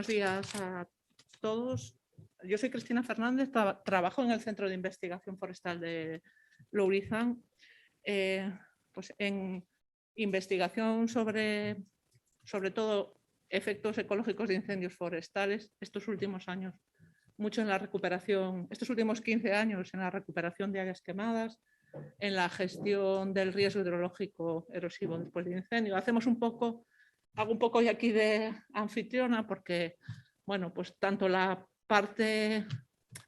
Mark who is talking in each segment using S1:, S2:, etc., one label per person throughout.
S1: Buenos días a todos. Yo soy Cristina Fernández, trabajo en el Centro de Investigación Forestal de Lourizán, pues en investigación sobre todo efectos ecológicos de incendios forestales estos últimos años. Mucho en la recuperación, estos últimos 15 años en la recuperación de áreas quemadas, en la gestión del riesgo hidrológico erosivo después del incendio. Hago un poco hoy aquí de anfitriona porque, bueno, pues tanto la parte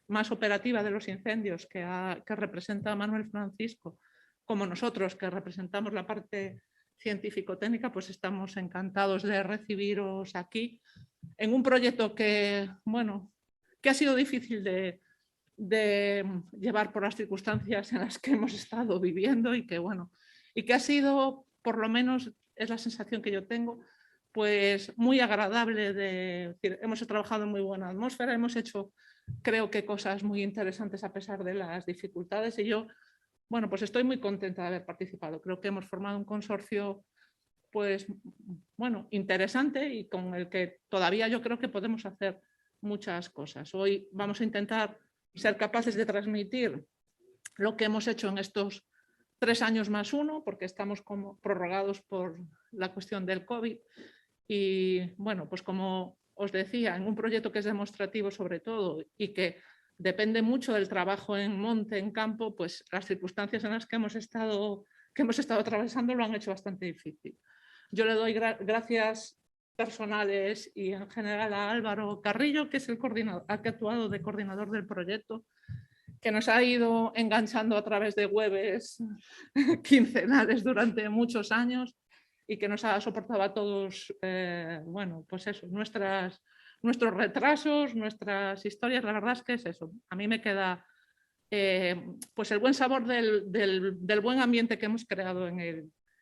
S1: más operativa de los incendios que representa Manuel Francisco, como nosotros que representamos la parte científico-técnica, pues estamos encantados de recibiros aquí en un proyecto que, bueno, que ha sido difícil de llevar por las circunstancias en las que hemos estado viviendo y que, bueno, y que ha sido, por lo menos es la sensación que yo tengo, pues muy agradable. Hemos trabajado en muy buena atmósfera, hemos hecho, creo que, cosas muy interesantes a pesar de las dificultades y yo, bueno, pues estoy muy contenta de haber participado. Creo que hemos formado un consorcio, pues, bueno, interesante y con el que todavía yo creo que podemos hacer muchas cosas. Hoy vamos a intentar ser capaces de transmitir lo que hemos hecho en estos 3 años más 1, porque estamos como prorrogados por la cuestión del COVID. Y bueno, pues como os decía, en un proyecto que es demostrativo sobre todo y que depende mucho del trabajo en monte, en campo, pues las circunstancias en las que hemos estado atravesando lo han hecho bastante difícil. Yo le doy gracias personales y en general a Álvaro Carrillo, que es el coordinador, que ha actuado de coordinador del proyecto, que nos ha ido enganchando a través de webs quincenales durante muchos años y que nos ha soportado a todos, bueno, pues eso, nuestros retrasos, nuestras historias. La verdad es que es eso. A mí me queda pues el buen sabor del buen ambiente que hemos creado en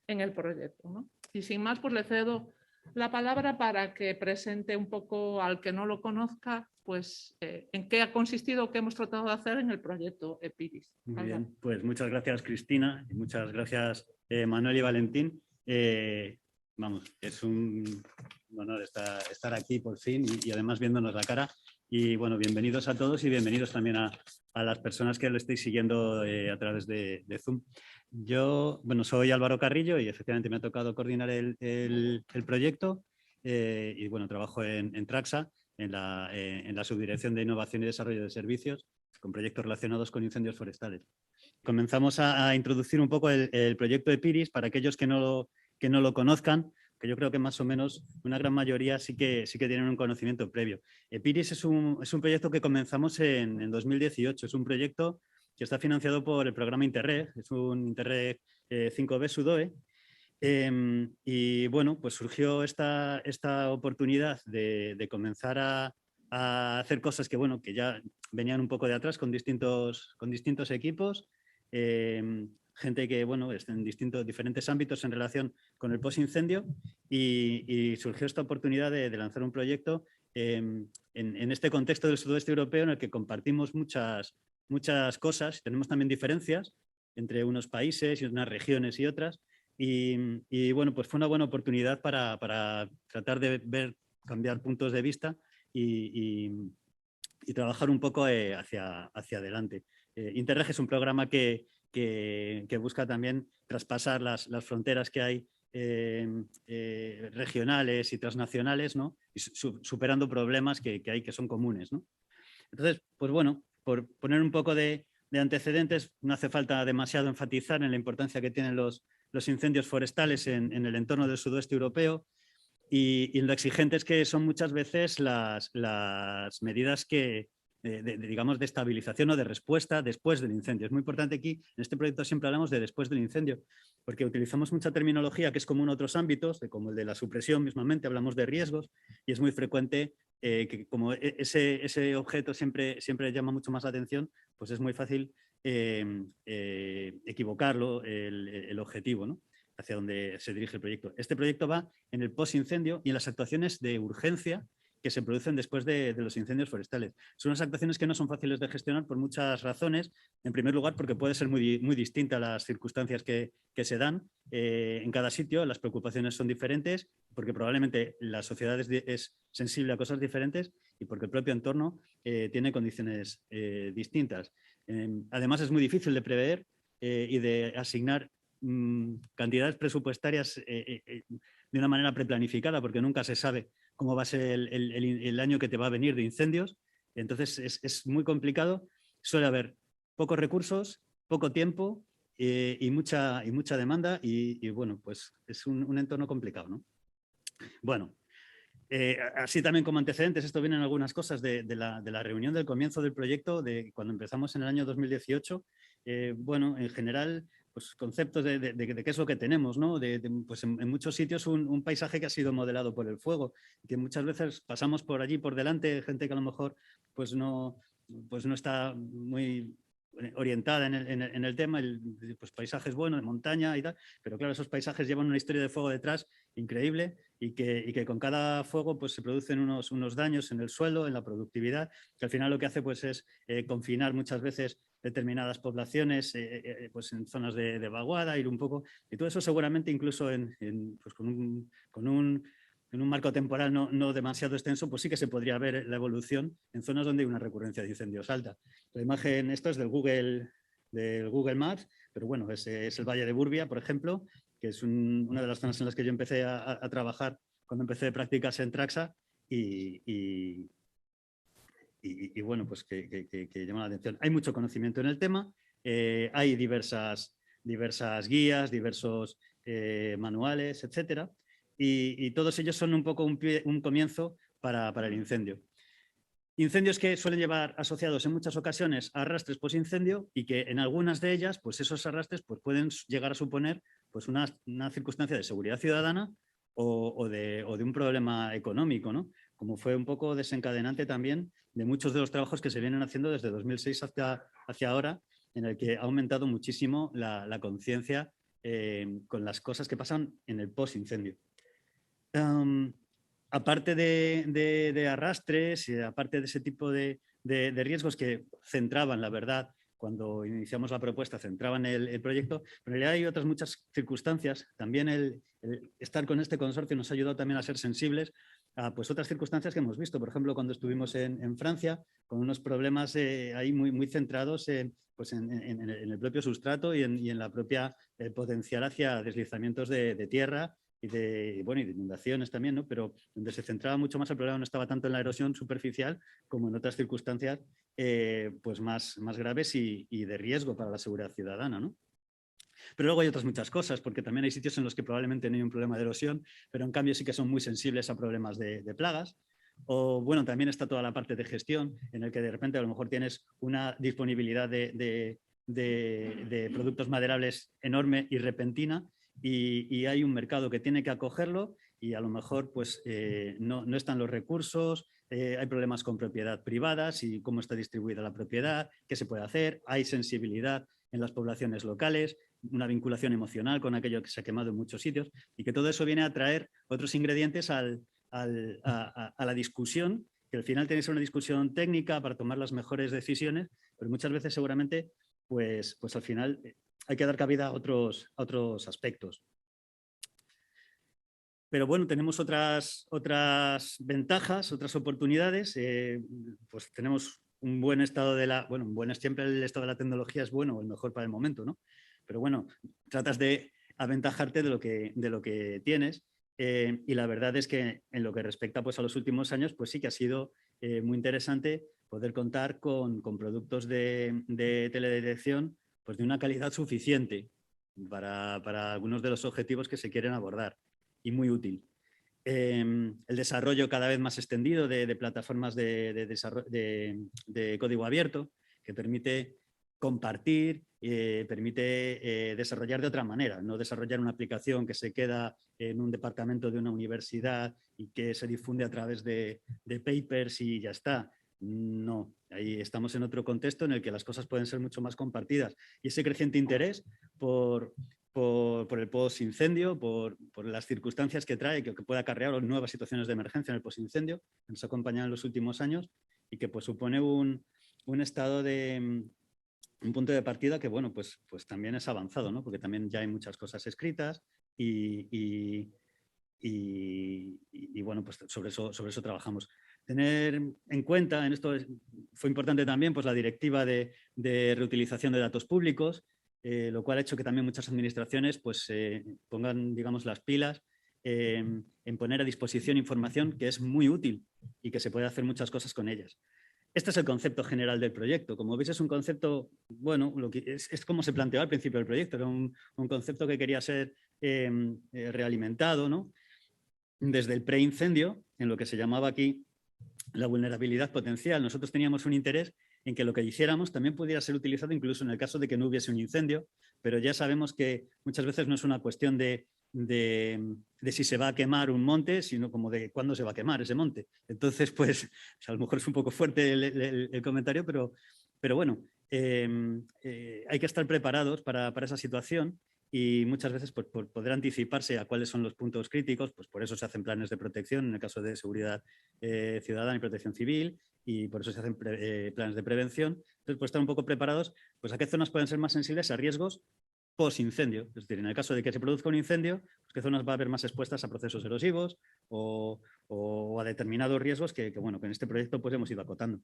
S1: el proyecto, ¿no? Y sin más, pues le cedo la palabra para que presente un poco al que no lo conozca, pues en qué ha consistido, qué hemos tratado de hacer en el proyecto EPIRIS.
S2: Muy bien, pues muchas gracias Cristina y muchas gracias Manuel y Valentín. Vamos, es un honor estar aquí por fin y además viéndonos la cara. Y bueno, bienvenidos a todos y bienvenidos también a las personas que lo estáis siguiendo a través de Zoom. Yo, bueno, soy Álvaro Carrillo y efectivamente me ha tocado coordinar el proyecto y bueno, trabajo en Traxa, en la Subdirección de Innovación y Desarrollo de Servicios, con proyectos relacionados con incendios forestales. Comenzamos a introducir un poco el proyecto EPIRIS para aquellos que no lo conozcan, que yo creo que más o menos una gran mayoría sí que tienen un conocimiento previo. EPIRIS es un proyecto que comenzamos en 2018, es un proyecto que está financiado por el programa Interreg, es un Interreg 5B SUDOE, y bueno, pues surgió esta oportunidad de comenzar a hacer cosas que, bueno, que ya venían un poco de atrás con distintos equipos, gente que, bueno, está en diferentes ámbitos en relación con el post-incendio y surgió esta oportunidad de lanzar un proyecto en este contexto del sudoeste europeo en el que compartimos muchas cosas, tenemos también diferencias entre unos países y unas regiones y otras y bueno, pues fue una buena oportunidad para tratar de cambiar puntos de vista y trabajar un poco hacia adelante. Interreg es un programa que busca también traspasar las fronteras que hay regionales y transnacionales, ¿no? Y superando problemas que hay que son comunes, ¿no? Entonces, pues bueno, por poner un poco de antecedentes, no hace falta demasiado enfatizar en la importancia que tienen los incendios forestales en el entorno del sudoeste europeo y lo exigentes que son muchas veces las medidas digamos, de estabilización o de respuesta después del incendio. Es muy importante aquí, en este proyecto siempre hablamos de después del incendio, porque utilizamos mucha terminología que es común en otros ámbitos, como el de la supresión mismamente, hablamos de riesgos y es muy frecuente que como ese objeto siempre llama mucho más la atención, pues es muy fácil equivocarlo, el objetivo, ¿no? Hacia donde se dirige el proyecto. Este proyecto va en el post-incendio y en las actuaciones de urgencia que se producen después de los incendios forestales. Son unas actuaciones que no son fáciles de gestionar por muchas razones. En primer lugar, porque puede ser muy distinta las circunstancias que se dan en cada sitio, las preocupaciones son diferentes porque probablemente la sociedad es sensible a cosas diferentes y porque el propio entorno tiene condiciones distintas. Además, es muy difícil de prever y de asignar cantidades presupuestarias de una manera preplanificada, porque nunca se sabe cómo va a ser el año que te va a venir de incendios. Entonces, es muy complicado. Suele haber pocos recursos, poco tiempo y mucha demanda y bueno, pues es un entorno complicado, ¿no? Bueno, así también como antecedentes, esto vienen algunas cosas de la reunión del comienzo del proyecto, de cuando empezamos en el año 2018. Bueno, en general, pues conceptos de qué es lo que tenemos, ¿no? Pues en muchos sitios un paisaje que ha sido modelado por el fuego, que muchas veces pasamos por allí por delante, gente que a lo mejor pues no está muy orientada en el tema, pues paisajes buenos, de montaña y tal, pero claro, esos paisajes llevan una historia de fuego detrás increíble y que con cada fuego pues, se producen unos daños en el suelo, en la productividad, que al final lo que hace pues, es confinar muchas veces determinadas poblaciones pues, en zonas de vaguada, ir un poco, y todo eso seguramente incluso pues, en un marco temporal no demasiado extenso, pues sí que se podría ver la evolución en zonas donde hay una recurrencia de incendios alta. La imagen, esto es del Google Maps, pero bueno, es el Valle de Burbia, por ejemplo, que es una de las zonas en las que yo empecé a trabajar cuando empecé de prácticas en Traxa y bueno, pues que llama la atención. Hay mucho conocimiento en el tema, hay diversas guías, diversos manuales, etcétera, y todos ellos son un poco un comienzo para el incendio. Incendios que suelen llevar asociados en muchas ocasiones a arrastres posincendio y que en algunas de ellas, pues esos arrastres pues pueden llegar a suponer pues una circunstancia de seguridad ciudadana o de un problema económico, ¿no? Como fue un poco desencadenante también de muchos de los trabajos que se vienen haciendo desde 2006 hacia ahora, en el que ha aumentado muchísimo la conciencia con las cosas que pasan en el posincendio. Aparte de arrastres y aparte de ese tipo de riesgos que centraban, la verdad, cuando iniciamos la propuesta, centraban el proyecto, pero en realidad hay otras muchas circunstancias. También el estar con este consorcio nos ha ayudado también a ser sensibles a pues, otras circunstancias que hemos visto. Por ejemplo, cuando estuvimos en Francia, con unos problemas ahí muy centrados pues en el propio sustrato y en la propia potencial hacia deslizamientos de tierra y de inundaciones también, ¿no? Pero donde se centraba mucho más el problema no estaba tanto en la erosión superficial como en otras circunstancias pues más graves y de riesgo para la seguridad ciudadana, ¿no? Pero luego hay otras muchas cosas, porque también hay sitios en los que probablemente no hay un problema de erosión, pero en cambio sí que son muy sensibles a problemas de plagas. O bueno, también está toda la parte de gestión, en el que de repente a lo mejor tienes una disponibilidad de productos maderables enorme y repentina, y hay un mercado que tiene que acogerlo y a lo mejor pues no están los recursos, hay problemas con propiedad privadas y cómo está distribuida la propiedad, qué se puede hacer, hay sensibilidad en las poblaciones locales, una vinculación emocional con aquello que se ha quemado en muchos sitios y que todo eso viene a traer otros ingredientes a la discusión, que al final tiene que ser una discusión técnica para tomar las mejores decisiones, pero muchas veces seguramente pues al final hay que dar cabida a otros aspectos. Pero bueno, tenemos otras ventajas, otras oportunidades. Pues tenemos un buen estado siempre el estado de la tecnología es bueno o el mejor para el momento, ¿no? Pero bueno, tratas de aventajarte de lo que tienes. Y la verdad es que en lo que respecta pues, a los últimos años, pues sí que ha sido muy interesante poder contar con productos de teledetección pues de una calidad suficiente para algunos de los objetivos que se quieren abordar y muy útil. El desarrollo cada vez más extendido de plataformas de código abierto que permite compartir, permite desarrollar de otra manera, no desarrollar una aplicación que se queda en un departamento de una universidad y que se difunde a través de papers y ya está. No, ahí estamos en otro contexto en el que las cosas pueden ser mucho más compartidas y ese creciente interés por el post-incendio, por las circunstancias que trae, que puede acarrear nuevas situaciones de emergencia en el post-incendio, que nos ha acompañado en los últimos años y que pues, supone un estado de un punto de partida que, bueno, pues también es avanzado, ¿no? Porque también ya hay muchas cosas escritas y y bueno, pues sobre eso trabajamos. Tener en cuenta, en esto fue importante también pues, la directiva de reutilización de datos públicos, lo cual ha hecho que también muchas administraciones pues, pongan, digamos, las pilas en poner a disposición información que es muy útil y que se puede hacer muchas cosas con ellas. Este es el concepto general del proyecto. Como veis, es un concepto, bueno, es como se planteó al principio del proyecto, era un concepto que quería ser realimentado, ¿no? Desde el preincendio, en lo que se llamaba aquí la vulnerabilidad potencial. Nosotros teníamos un interés en que lo que hiciéramos también pudiera ser utilizado incluso en el caso de que no hubiese un incendio, pero ya sabemos que muchas veces no es una cuestión de si se va a quemar un monte, sino como de cuándo se va a quemar ese monte. Entonces, pues, a lo mejor es un poco fuerte el comentario, pero bueno, hay que estar preparados para esa situación y muchas veces por poder anticiparse a cuáles son los puntos críticos, pues por eso se hacen planes de protección en el caso de seguridad ciudadana y protección civil, y por eso se hacen planes de prevención. Entonces, por estar un poco preparados, pues a qué zonas pueden ser más sensibles a riesgos post-incendio. Es decir, en el caso de que se produzca un incendio, pues qué zonas va a haber más expuestas a procesos erosivos o a determinados riesgos que, bueno, que en este proyecto pues hemos ido acotando.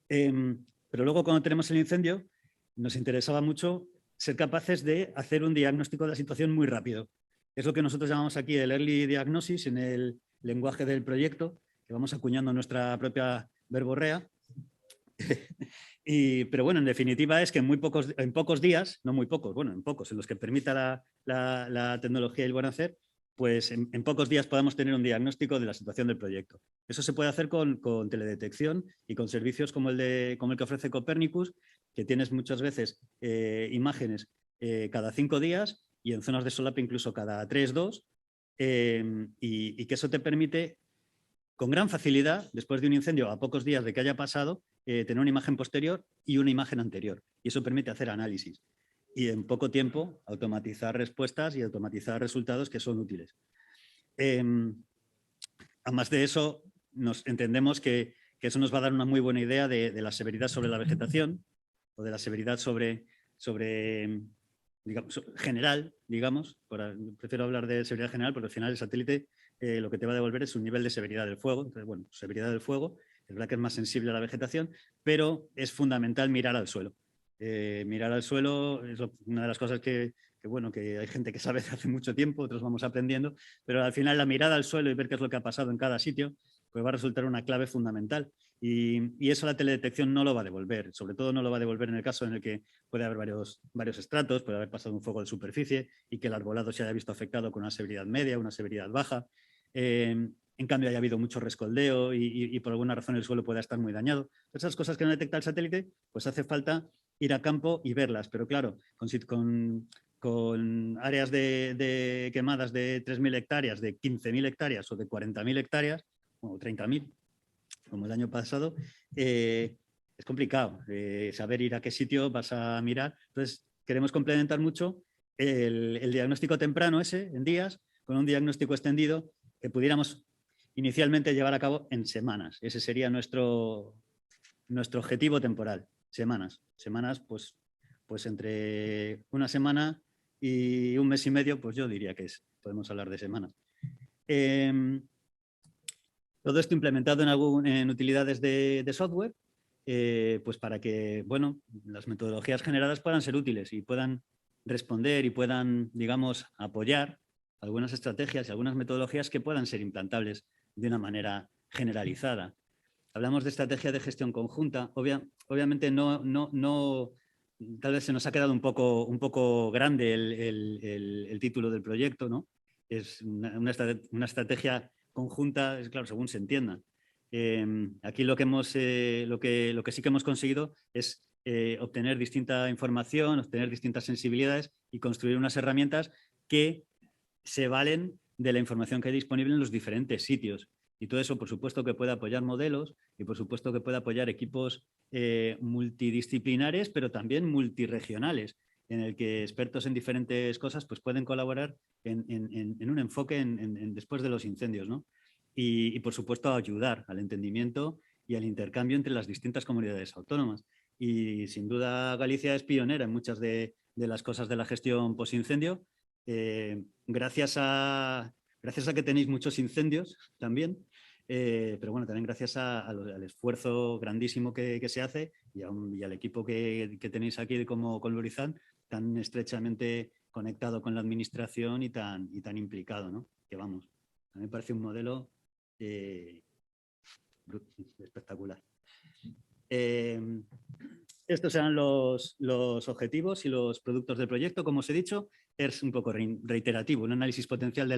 S2: Pero luego cuando tenemos el incendio, nos interesaba mucho ser capaces de hacer un diagnóstico de la situación muy rápido. Es lo que nosotros llamamos aquí el early diagnosis en el lenguaje del proyecto, que vamos acuñando nuestra propia verborrea. Pero bueno, en definitiva es que en pocos días, no muy pocos, bueno, en pocos, en los que permita la tecnología y el buen hacer, pues en pocos días podamos tener un diagnóstico de la situación del proyecto. Eso se puede hacer con teledetección y con servicios como el que ofrece Copernicus, que tienes muchas veces imágenes cada 5 días y en zonas de solapa incluso cada 3, 2, y que eso te permite con gran facilidad, después de un incendio a pocos días de que haya pasado, tener una imagen posterior y una imagen anterior. Y eso permite hacer análisis. Y en poco tiempo automatizar respuestas y automatizar resultados que son útiles. Además de eso, entendemos que eso nos va a dar una muy buena idea de la severidad sobre la vegetación o de la severidad sobre digamos, general, digamos. Prefiero hablar de severidad general porque al final el satélite lo que te va a devolver es un nivel de severidad del fuego. Entonces, bueno, severidad del fuego, es verdad que es más sensible a la vegetación, pero es fundamental mirar al suelo. Mirar al suelo es una de las cosas que hay gente que sabe hace mucho tiempo, otros vamos aprendiendo, pero al final la mirada al suelo y ver qué es lo que ha pasado en cada sitio, pues va a resultar una clave fundamental. Y eso la teledetección no lo va a devolver, sobre todo no lo va a devolver en el caso en el que puede haber varios estratos, puede haber pasado un fuego de superficie y que el arbolado se haya visto afectado con una severidad media, una severidad baja. En cambio, haya habido mucho rescoldeo y por alguna razón el suelo pueda estar muy dañado. Esas cosas que no detecta el satélite, pues hace falta ir a campo y verlas. Pero claro, con áreas de quemadas de 3.000 hectáreas, de 15.000 hectáreas o de 40.000 hectáreas, o 30.000, como el año pasado, es complicado saber ir a qué sitio vas a mirar. Entonces, queremos complementar mucho el diagnóstico temprano ese, en días, con un diagnóstico extendido que pudiéramos inicialmente llevar a cabo en semanas. Ese sería nuestro objetivo temporal, semanas. Semanas, pues entre una semana y un mes y medio, pues yo diría que podemos hablar de semanas. Todo esto implementado en utilidades de software, pues para que, bueno, las metodologías generadas puedan ser útiles y puedan responder y puedan, digamos, apoyar algunas estrategias y algunas metodologías que puedan ser implantables de una manera generalizada. Hablamos de estrategia de gestión conjunta. Obviamente tal vez se nos ha quedado un poco grande el título del proyecto, ¿no? Es una estrategia conjunta, es claro, según se entienda. Aquí lo que sí que hemos conseguido es obtener distinta información, obtener distintas sensibilidades y construir unas herramientas que se valen de la información que hay disponible en los diferentes sitios. Y todo eso, por supuesto, que puede apoyar modelos y, por supuesto, que puede apoyar equipos multidisciplinares, pero también multiregionales, en el que expertos en diferentes cosas pues, pueden colaborar en un enfoque después de los incendios, ¿no? Y, por supuesto, ayudar al entendimiento y al intercambio entre las distintas comunidades autónomas. Y, sin duda, Galicia es pionera en muchas de las cosas de la gestión posincendio, gracias a gracias a que tenéis muchos incendios también, pero bueno, también gracias al esfuerzo grandísimo que se hace y al equipo que tenéis aquí como con Lurizan, tan estrechamente conectado con la administración y tan implicado, ¿no? Que vamos, a mí me parece un modelo espectacular. Estos eran los objetivos y los productos del proyecto. Como os he dicho, es un poco reiterativo, un análisis potencial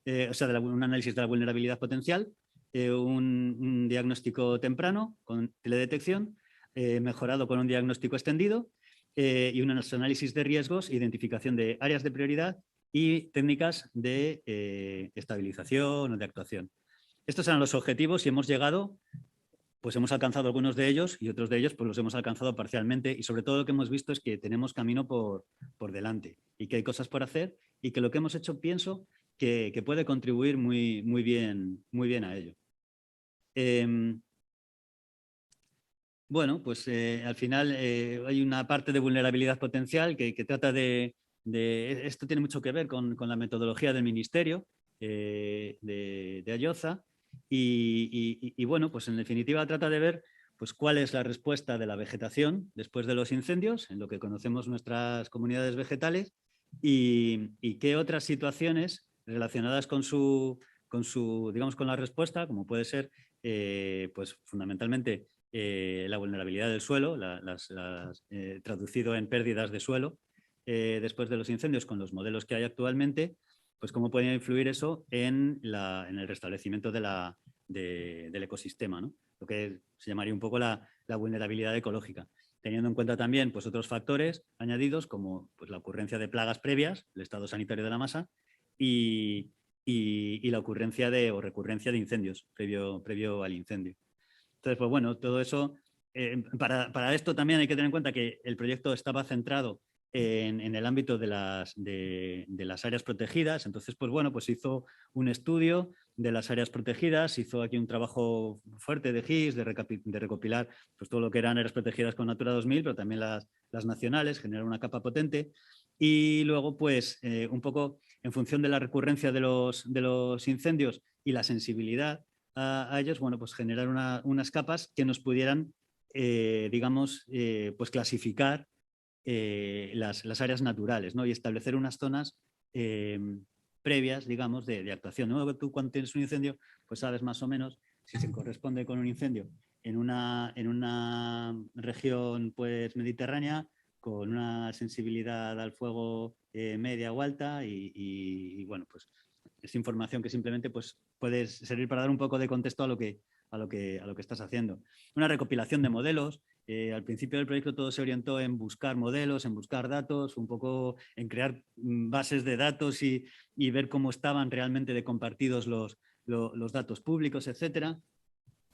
S2: un análisis de la vulnerabilidad potencial, un diagnóstico temprano con teledetección, mejorado con un diagnóstico extendido y unos análisis de riesgos, identificación de áreas de prioridad y técnicas de estabilización o de actuación. Estos eran los objetivos y hemos llegado, pues hemos alcanzado algunos de ellos y otros de ellos pues los hemos alcanzado parcialmente, y sobre todo lo que hemos visto es que tenemos camino por delante y que hay cosas por hacer y que lo que hemos hecho pienso que puede contribuir muy bien a ello. Bueno, pues al final hay una parte de vulnerabilidad potencial que trata esto tiene mucho que ver con la metodología del Ministerio de Ayoza y bueno, pues en definitiva trata de ver pues cuál es la respuesta de la vegetación después de los incendios, en lo que conocemos nuestras comunidades vegetales y qué otras situaciones relacionadas con digamos, con la respuesta, como puede ser pues fundamentalmente la vulnerabilidad del suelo, traducido en pérdidas de suelo después de los incendios con los modelos que hay actualmente, pues cómo puede influir eso en el restablecimiento del ecosistema, ¿no? Lo que se llamaría un poco la vulnerabilidad ecológica, teniendo en cuenta también pues, otros factores añadidos como pues, la ocurrencia de plagas previas, el estado sanitario de la masa y la ocurrencia o recurrencia de incendios previo al incendio. Entonces, pues bueno, todo eso, para esto también hay que tener en cuenta que el proyecto estaba centrado en el ámbito de las áreas protegidas. Entonces, pues bueno, pues hizo un estudio de las áreas protegidas, hizo aquí un trabajo fuerte de GIS, de recopilar pues, todo lo que eran áreas protegidas con Natura 2000, pero también las nacionales, generar una capa potente. Y luego, pues, un poco en función de la recurrencia de los incendios y la sensibilidad a ellos, bueno, pues generar unas capas que nos pudieran, digamos, pues clasificar las áreas naturales, ¿no? Y establecer unas zonas previas, digamos, de actuación. ¿No? Tú cuando tienes un incendio, pues sabes más o menos si se corresponde con un incendio en una región pues, mediterránea, con una sensibilidad al fuego media o alta y bueno, pues es información que simplemente pues, puede servir para dar un poco de contexto a lo que estás haciendo. Una recopilación de modelos. Al principio del proyecto todo se orientó en buscar modelos, en buscar datos, un poco en crear bases de datos y ver cómo estaban realmente de compartidos los datos públicos, etcétera.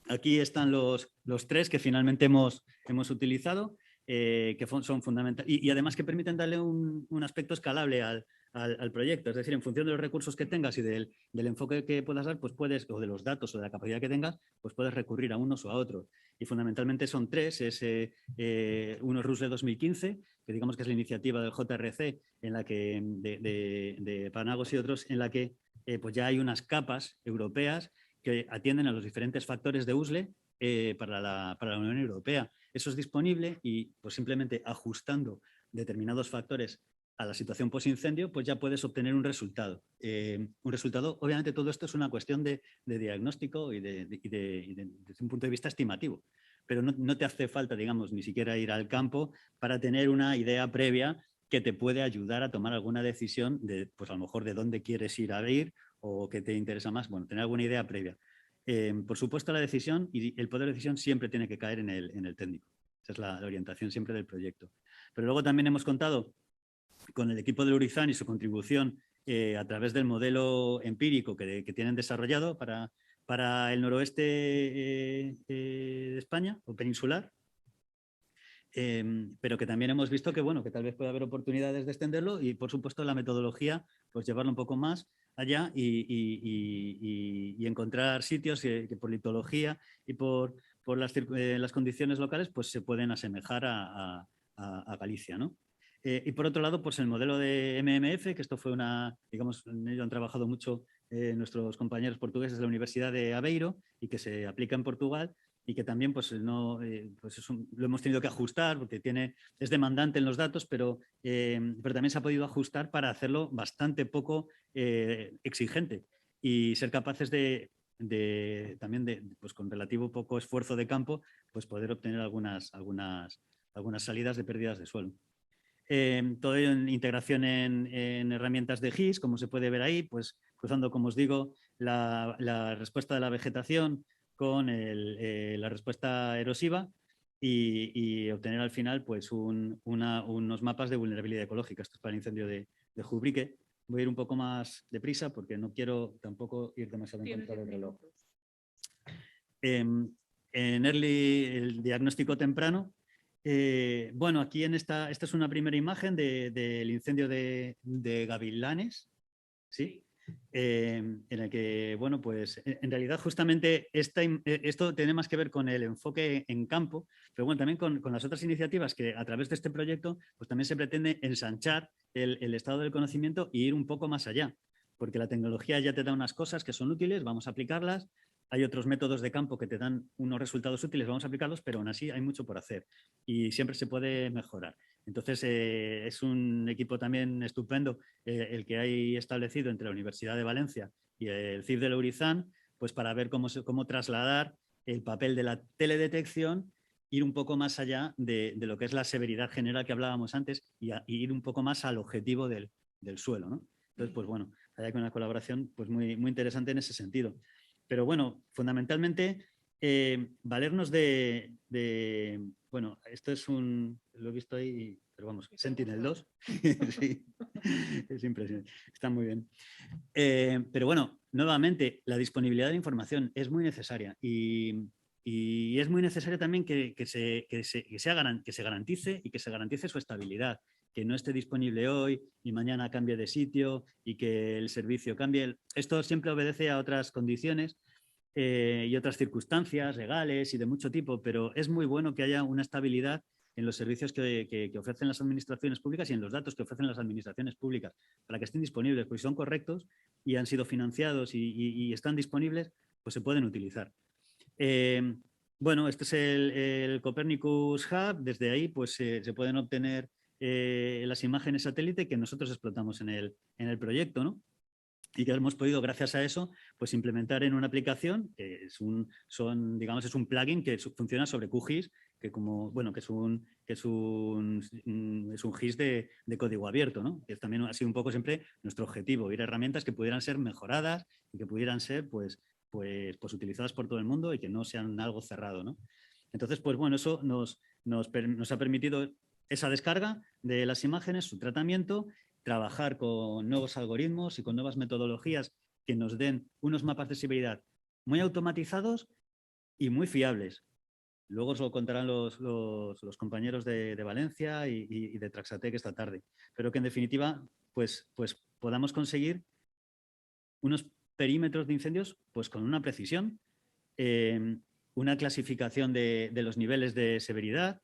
S2: Aquí están los tres que finalmente hemos utilizado, que son fundamentales y además que permiten darle un aspecto escalable al proyecto. Es decir, en función de los recursos que tengas y del enfoque que puedas dar, pues puedes, o de los datos o de la capacidad que tengas, pues puedes recurrir a unos o a otros. Y fundamentalmente son tres. Uno RUSLE 2015, que digamos que es la iniciativa del JRC en la que, de Panagos y otros, en la que pues ya hay unas capas europeas que atienden a los diferentes factores de USLE para la Unión Europea. Eso es disponible y pues simplemente ajustando determinados factores a la situación post-incendio, pues ya puedes obtener un resultado. Obviamente todo esto es una cuestión de diagnóstico y desde un punto de vista estimativo, pero no te hace falta, digamos, ni siquiera ir al campo para tener una idea previa que te puede ayudar a tomar alguna decisión de, pues a lo mejor de dónde quieres ir a ir o qué te interesa más, bueno, tener alguna idea previa. Por supuesto, la decisión y el poder de decisión siempre tiene que caer en el técnico. Esa es la orientación siempre del proyecto. Pero luego también hemos contado con el equipo de Lurizan y su contribución a través del modelo empírico que tienen desarrollado para el noroeste de España o peninsular. Pero que también hemos visto que, bueno, que tal vez puede haber oportunidades de extenderlo y, por supuesto, la metodología, pues llevarlo un poco más allá y encontrar sitios que por litología y por las condiciones locales, pues se pueden asemejar a Galicia, ¿no? Y por otro lado, pues el modelo de MMF, que esto fue digamos, en ello han trabajado mucho nuestros compañeros portugueses de la Universidad de Aveiro y que se aplica en Portugal y que también pues, no, pues lo hemos tenido que ajustar porque es demandante en los datos, pero también se ha podido ajustar para hacerlo bastante poco exigente y ser capaces también pues con relativo poco esfuerzo de campo, pues poder obtener algunas salidas de pérdidas de suelo. Todo ello en integración en herramientas de GIS, como se puede ver ahí, pues cruzando, como os digo, la respuesta de la vegetación con la respuesta erosiva y obtener al final pues unos mapas de vulnerabilidad ecológica. Esto es para el incendio de Jubrique. Voy a ir un poco más deprisa porque no quiero tampoco ir demasiado en contra del reloj. En el diagnóstico temprano, bueno, aquí esta es una primera imagen del incendio de Gavilanes, ¿sí? En el que, bueno, pues en realidad justamente esto tiene más que ver con el enfoque en campo, pero bueno, también con las otras iniciativas que a través de este proyecto, pues también se pretende ensanchar el estado del conocimiento e ir un poco más allá, porque la tecnología ya te da unas cosas que son útiles, vamos a aplicarlas. Hay otros métodos de campo que te dan unos resultados útiles, vamos a aplicarlos, pero aún así hay mucho por hacer y siempre se puede mejorar. Entonces, es un equipo también estupendo el que hay establecido entre la Universidad de Valencia y el CIF de Lourizán, pues para ver cómo trasladar el papel de la teledetección, ir un poco más allá de lo que es la severidad general que hablábamos antes y ir un poco más al objetivo del suelo, ¿no? Entonces, pues bueno, hay una colaboración pues muy, muy interesante en ese sentido. Pero bueno, fundamentalmente, valernos bueno, esto lo he visto ahí, pero vamos, Sentinel-2. Sí, es impresionante, está muy bien. Pero bueno, nuevamente, la disponibilidad de información es muy necesaria y es muy necesario también que se garantice y que se garantice su estabilidad, que no esté disponible hoy y mañana cambie de sitio y que el servicio cambie. Esto siempre obedece a otras condiciones y otras circunstancias legales y de mucho tipo, pero es muy bueno que haya una estabilidad en los servicios que ofrecen las administraciones públicas y en los datos que ofrecen las administraciones públicas para que estén disponibles, porque si son correctos y han sido financiados y están disponibles, pues se pueden utilizar. Bueno, este es el Copernicus Hub. Desde ahí pues, se pueden obtener las imágenes satélite que nosotros explotamos en el proyecto, ¿no? Y que hemos podido, gracias a eso, pues implementar en una aplicación que es un plugin que funciona sobre QGIS, que es un GIS de código abierto, ¿no? Que también ha sido un poco siempre nuestro objetivo, ir a herramientas que pudieran ser mejoradas y que pudieran ser pues utilizadas por todo el mundo y que no sean algo cerrado, ¿no? Entonces, pues bueno, eso nos ha permitido esa descarga de las imágenes, su tratamiento, trabajar con nuevos algoritmos y con nuevas metodologías que nos den unos mapas de severidad muy automatizados y muy fiables. Luego os lo contarán los compañeros de Valencia y de Traxatec esta tarde. Pero que en definitiva pues podamos conseguir unos perímetros de incendios pues con una precisión, una clasificación de los niveles de severidad,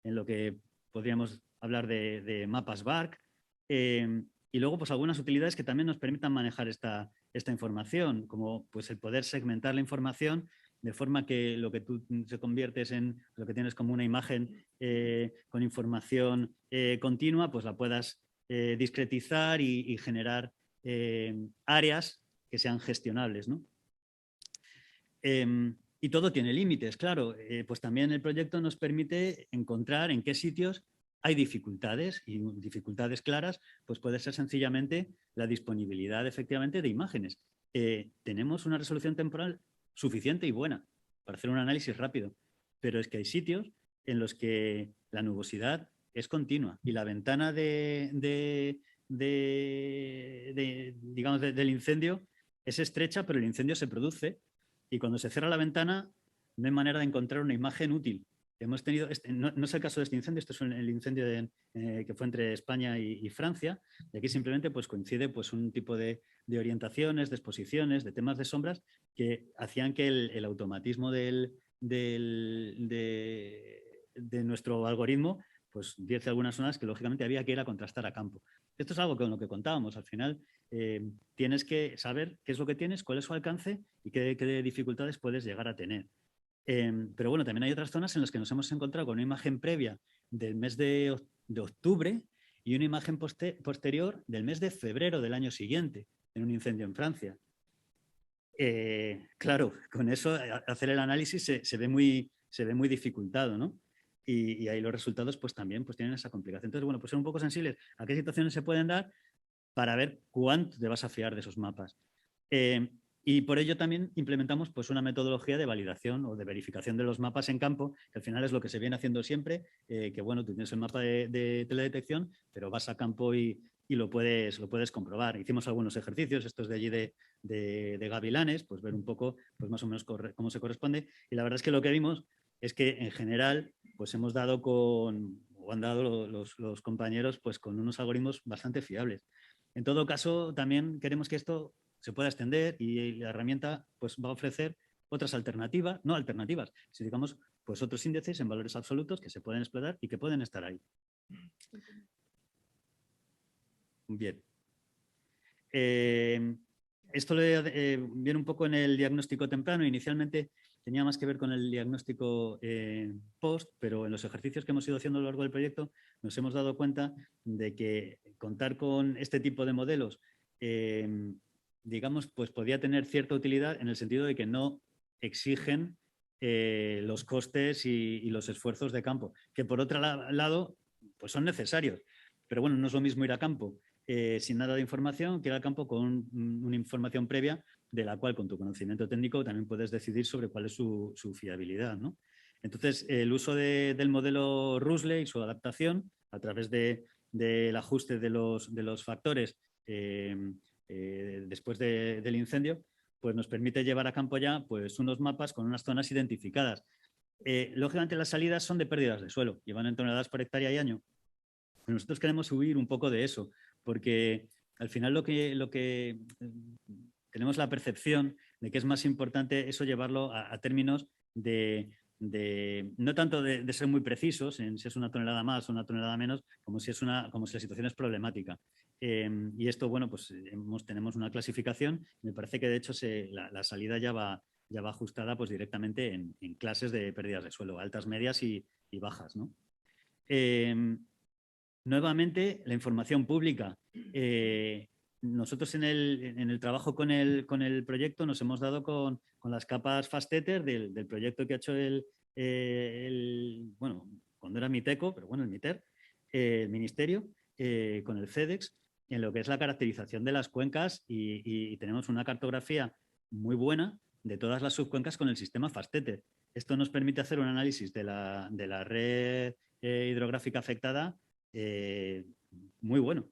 S2: en lo que podríamos hablar de mapas BARC, y luego pues algunas utilidades que también nos permitan manejar esta información, como pues el poder segmentar la información de forma que lo que tú se conviertes en lo que tienes como una imagen con información continua, pues la puedas discretizar y generar áreas que sean gestionables, ¿no? Y todo tiene límites, claro. Pues también el proyecto nos permite encontrar en qué sitios hay dificultades y dificultades claras, pues puede ser sencillamente la disponibilidad efectivamente de imágenes. Tenemos una resolución temporal suficiente y buena para hacer un análisis rápido, pero es que hay sitios en los que la nubosidad es continua y la ventana del incendio es estrecha, pero el incendio se produce y cuando se cierra la ventana no hay manera de encontrar una imagen útil. Hemos tenido, no es el caso de este incendio, esto es el incendio que fue entre España y Francia, y aquí simplemente pues, coincide pues, un tipo de orientaciones, de exposiciones, de temas de sombras que hacían que el automatismo de nuestro algoritmo pues 10 algunas zonas que lógicamente había que ir a contrastar a campo. Esto es algo con lo que contábamos. Al final tienes que saber qué es lo que tienes, cuál es su alcance y qué dificultades puedes llegar a tener. Pero bueno, también hay otras zonas en las que nos hemos encontrado con una imagen previa del mes de octubre y una imagen posterior del mes de febrero del año siguiente, en un incendio en Francia. Claro, con eso hacer el análisis se ve muy dificultado, ¿no? Y ahí los resultados pues también pues, tienen esa complicación. Entonces, bueno, pues ser un poco sensibles a qué situaciones se pueden dar para ver cuánto te vas a fiar de esos mapas. Y por ello también implementamos pues, una metodología de validación o de verificación de los mapas en campo, que al final es lo que se viene haciendo siempre, que bueno, tú tienes el mapa de teledetección, pero vas a campo y lo puedes comprobar. Hicimos algunos ejercicios, estos de allí de Gavilanes, pues ver un poco pues más o menos cómo se corresponde. Y la verdad es que lo que vimos es que en general pues hemos dado o han dado los compañeros pues con unos algoritmos bastante fiables. En todo caso, también queremos que esto se pueda extender y la herramienta pues, va a ofrecer otras alternativas, no alternativas, sino digamos, pues otros índices en valores absolutos que se pueden explotar y que pueden estar ahí. Bien. Esto viene un poco en el diagnóstico temprano. Inicialmente tenía más que ver con el diagnóstico post, pero en los ejercicios que hemos ido haciendo a lo largo del proyecto nos hemos dado cuenta de que contar con este tipo de modelos digamos, pues podía tener cierta utilidad en el sentido de que no exigen los costes y los esfuerzos de campo, que por otro lado, pues son necesarios. Pero bueno, no es lo mismo ir a campo sin nada de información que ir al campo con una información previa de la cual con tu conocimiento técnico también puedes decidir sobre cuál es su fiabilidad, ¿no? Entonces, el uso del modelo Rusle y su adaptación a través del ajuste de los factores después del incendio, pues nos permite llevar a campo ya pues, unos mapas con unas zonas identificadas. Lógicamente las salidas son de pérdidas de suelo, llevan en toneladas por hectárea y año. Pero nosotros queremos huir un poco de eso, porque al final lo que tenemos la percepción de que es más importante eso llevarlo a términos no tanto de ser muy precisos en si es una tonelada más o una tonelada menos, como si la situación es problemática. Y esto, bueno, pues tenemos una clasificación. Me parece que de hecho la salida ya va ajustada pues, directamente en clases de pérdidas de suelo, altas, medias y bajas, ¿no? Nuevamente, la información pública. Nosotros en el trabajo con el proyecto nos hemos dado con las capas FastEther del proyecto que ha hecho bueno, cuando era Miteco, pero bueno, el MITER, el Ministerio, con el CEDEX, en lo que es la caracterización de las cuencas y tenemos una cartografía muy buena de todas las subcuencas con el sistema FastEther. Esto nos permite hacer un análisis de la red hidrográfica afectada muy bueno.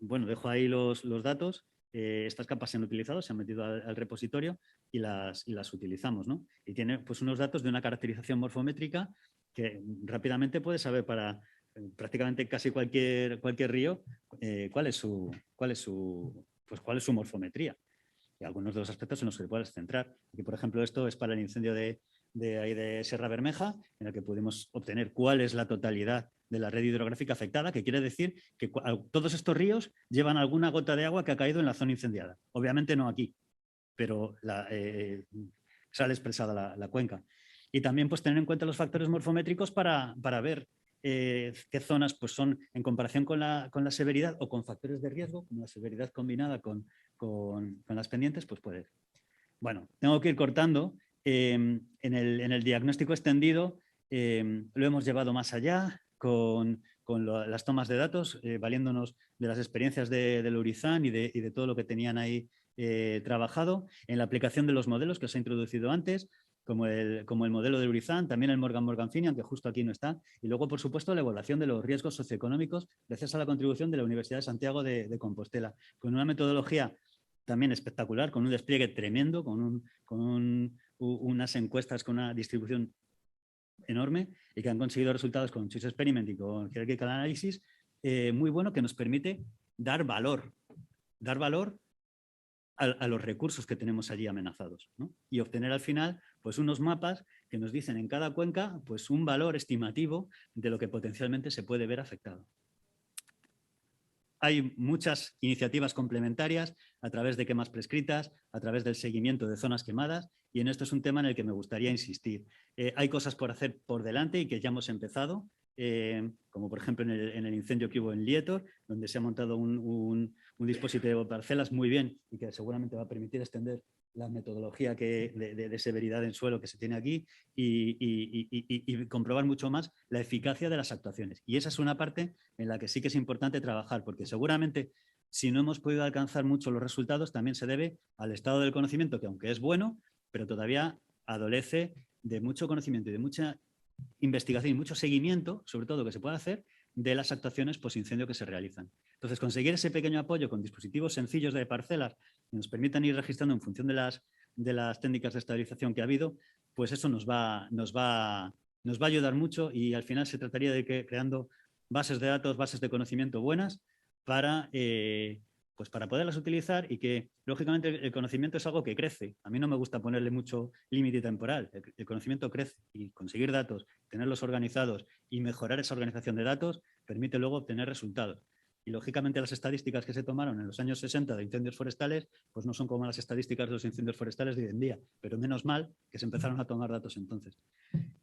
S2: Bueno, dejo ahí los datos. Estas capas se han utilizado, se han metido al repositorio y las utilizamos, ¿no? Y tiene pues, unos datos de una caracterización morfométrica que rápidamente puedes saber para prácticamente casi cualquier río cuál es su morfometría. Y algunos de los aspectos en los que te puedes centrar. Aquí, por ejemplo, esto es para el incendio de Sierra Bermeja, en el que pudimos obtener cuál es la totalidad de la red hidrográfica afectada, que quiere decir que todos estos ríos llevan alguna gota de agua que ha caído en la zona incendiada. Obviamente no aquí, pero sale expresada la cuenca. Y también pues, tener en cuenta los factores morfométricos para ver qué zonas pues, son en comparación con la severidad o con factores de riesgo, como la severidad combinada con las pendientes, pues puede. Bueno, tengo que ir cortando. En el diagnóstico extendido lo hemos llevado más allá con las tomas de datos, valiéndonos de las experiencias del Urizan y de todo lo que tenían ahí trabajado, en la aplicación de los modelos que os he introducido antes, como el modelo de Urizan, también el Morgan Finian, que justo aquí no está, y luego, por supuesto, la evaluación de los riesgos socioeconómicos gracias a la contribución de la Universidad de Santiago de Compostela, con una metodología también espectacular, con un despliegue tremendo, con unas encuestas con una distribución enorme y que han conseguido resultados con Choice Experiment y con Hierarchical Analysis muy bueno, que nos permite dar valor a los recursos que tenemos allí amenazados, ¿no? Y obtener al final pues, unos mapas que nos dicen en cada cuenca pues, un valor estimativo de lo que potencialmente se puede ver afectado. Hay muchas iniciativas complementarias a través de quemas prescritas, a través del seguimiento de zonas quemadas, y en esto es un tema en el que me gustaría insistir. Hay cosas por hacer por delante y que ya hemos empezado, como por ejemplo en el incendio que hubo en Lietor, donde se ha montado un dispositivo de parcelas muy bien y que seguramente va a permitir extender la metodología de severidad en suelo que se tiene aquí y comprobar mucho más la eficacia de las actuaciones. Y esa es una parte en la que sí que es importante trabajar, porque seguramente si no hemos podido alcanzar mucho los resultados, también se debe al estado del conocimiento, que aunque es bueno, pero todavía adolece de mucho conocimiento y de mucha investigación y mucho seguimiento, sobre todo que se puede hacer, de las actuaciones posincendio que se realizan. Entonces, conseguir ese pequeño apoyo con dispositivos sencillos de parcelas que nos permitan ir registrando en función de las técnicas de estabilización que ha habido, pues eso nos va a ayudar mucho y al final se trataría de que creando bases de datos, bases de conocimiento buenas para poderlas utilizar y que, lógicamente, el conocimiento es algo que crece. A mí no me gusta ponerle mucho límite temporal. El conocimiento crece y conseguir datos, tenerlos organizados y mejorar esa organización de datos permite luego obtener resultados. Y, lógicamente, las estadísticas que se tomaron en los años 60 de incendios forestales pues no son como las estadísticas de los incendios forestales de hoy en día, pero menos mal que se empezaron a tomar datos entonces.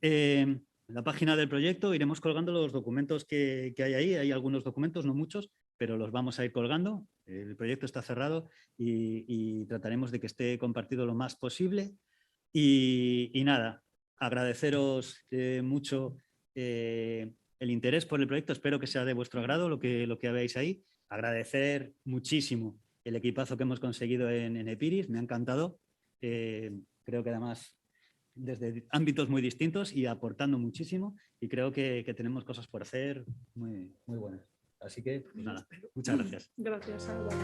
S2: En la página del proyecto iremos colgando los documentos que hay ahí. Hay algunos documentos, no muchos, pero los vamos a ir colgando. El proyecto está cerrado y trataremos de que esté compartido lo más posible. Y nada, agradeceros mucho el interés por el proyecto. Espero que sea de vuestro agrado lo que veáis ahí. Agradecer muchísimo el equipazo que hemos conseguido en Epiris. Me ha encantado. Creo que además desde ámbitos muy distintos y aportando muchísimo, y creo que tenemos cosas por hacer muy, muy buenas. Así que, pues nada, muchas gracias.
S1: Gracias, Álvaro.